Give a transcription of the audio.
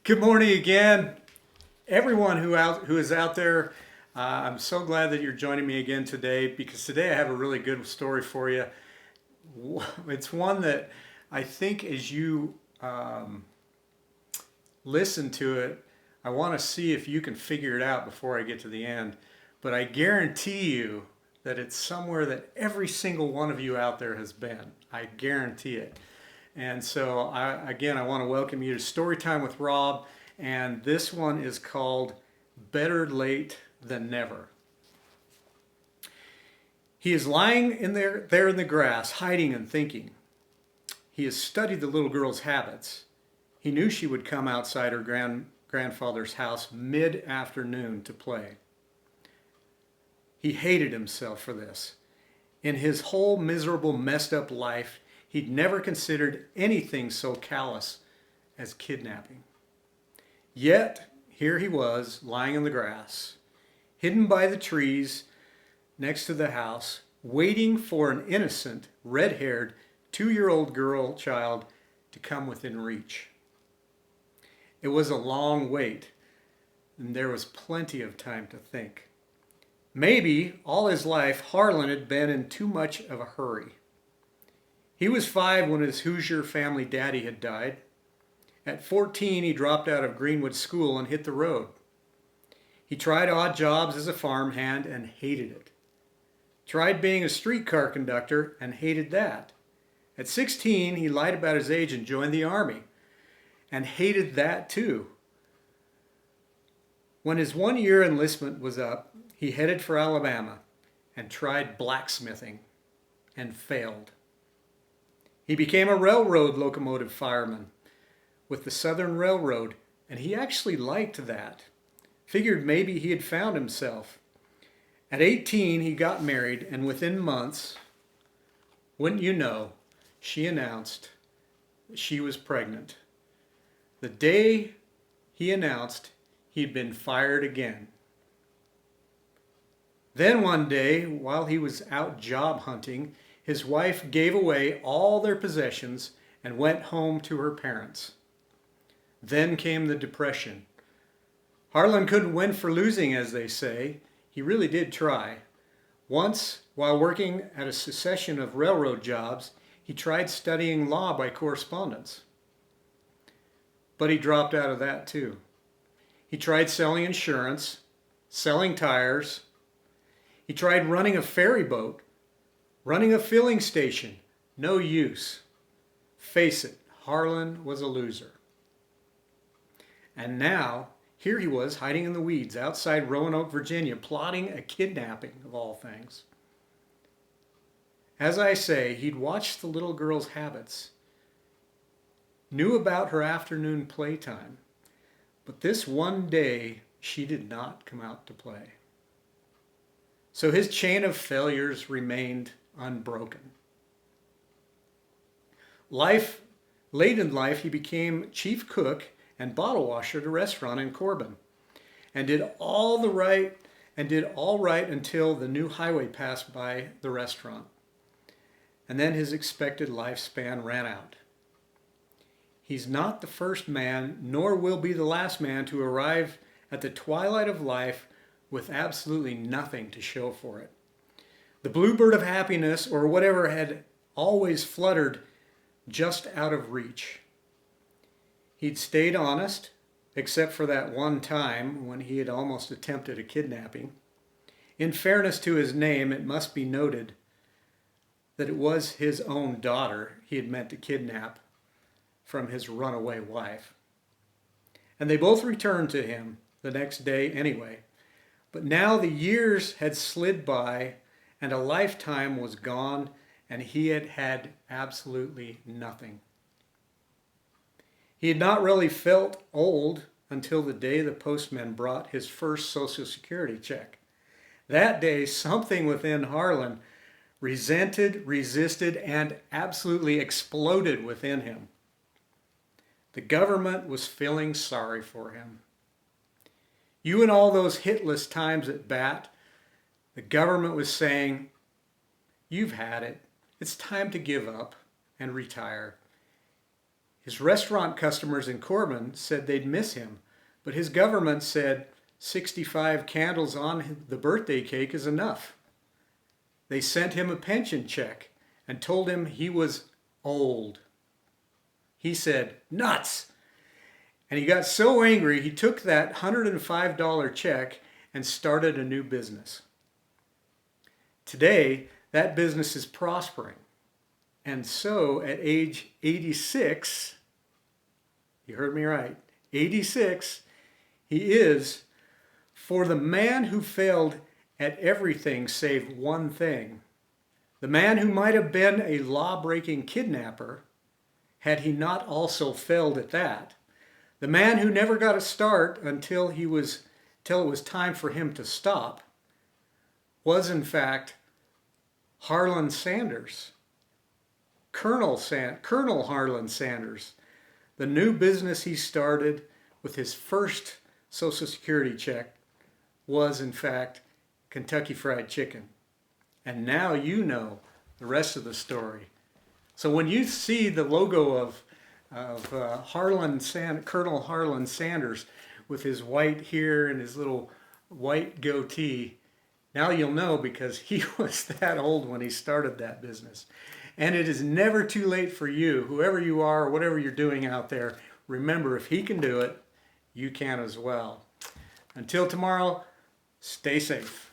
Good morning again, everyone who is out there. I'm so glad that you're joining me again today because today I have a really good story for you. It's one that I think as you listen to it, I want to see if you can figure it out before I get to the end. But I guarantee you that it's somewhere that every single one of you out there has been. I guarantee it. And so, I want to welcome you to Storytime with Rob. And this one is called Better Late Than Never. He is lying there in the grass, hiding and thinking. He has studied the little girl's habits. He knew she would come outside her grandfather's house mid-afternoon to play. He hated himself for this. In his whole miserable, messed up life, he'd never considered anything so callous as kidnapping. Yet, here he was, lying in the grass, hidden by the trees next to the house, waiting for an innocent, red-haired, 2-year-old child to come within reach. It was a long wait, and there was plenty of time to think. Maybe all his life Harlan had been in too much of a hurry. He was 5 when his Hoosier family daddy had died. At 14, he dropped out of Greenwood School and hit the road. He tried odd jobs as a farmhand and hated it. Tried being a streetcar conductor and hated that. At 16, he lied about his age and joined the Army and hated that too. When his 1-year enlistment was up, he headed for Alabama and tried blacksmithing and failed. He became a railroad locomotive fireman with the Southern Railroad, and he actually liked that. Figured maybe he had found himself. At 18, he got married, and within months, wouldn't you know, she announced that she was pregnant. The day he announced he'd been fired again. Then one day, while he was out job hunting, his wife gave away all their possessions and went home to her parents. Then came the depression. Harlan couldn't win for losing, as they say. He really did try. Once, while working at a succession of railroad jobs, he tried studying law by correspondence. But he dropped out of that too. He tried selling insurance, selling tires. He tried running a ferry boat, running a filling station. No use. Face it, Harlan was a loser. And now, here he was hiding in the weeds outside Roanoke, Virginia, plotting a kidnapping of all things. As I say, he'd watched the little girl's habits, knew about her afternoon playtime, but this one day she did not come out to play. So his chain of failures remained unbroken. Late in life, he became chief cook and bottle washer at a restaurant in Corbin, and did all right until the new highway passed by the restaurant. And then his expected lifespan ran out. He's not the first man, nor will be the last man to arrive at the twilight of life with absolutely nothing to show for it. The bluebird of happiness, or whatever, had always fluttered just out of reach. He'd stayed honest, except for that one time when he had almost attempted a kidnapping. In fairness to his name, it must be noted that it was his own daughter he had meant to kidnap from his runaway wife. And they both returned to him the next day anyway. But now the years had slid by and a lifetime was gone, and he had had absolutely nothing. He had not really felt old until the day the postman brought his first Social Security check. That day, something within Harlan resented, resisted, and absolutely exploded within him. The government was feeling sorry for him. You and all those hitless times at bat, the government was saying, "You've had it. It's time to give up and retire." His restaurant customers in Corbin said they'd miss him, but his government said 65 candles on the birthday cake is enough. They sent him a pension check and told him he was old. He said, "Nuts!" And he got so angry he took that $105 check and started a new business. Today, that business is prospering. And so at age 86, you heard me right, 86, he is, for the man who failed at everything save one thing, the man who might have been a law-breaking kidnapper, had he not also failed at that, the man who never got a start until it was time for him to stop, was in fact Harlan Sanders, Colonel Harlan Sanders. The new business he started with his first Social Security check was in fact Kentucky Fried Chicken. And now you know the rest of the story. So when you see the logo of Colonel Harlan Sanders with his white hair and his little white goatee, now you'll know, because he was that old when he started that business. And it is never too late for you, whoever you are, or whatever you're doing out there. Remember, if he can do it, you can as well. Until tomorrow, stay safe.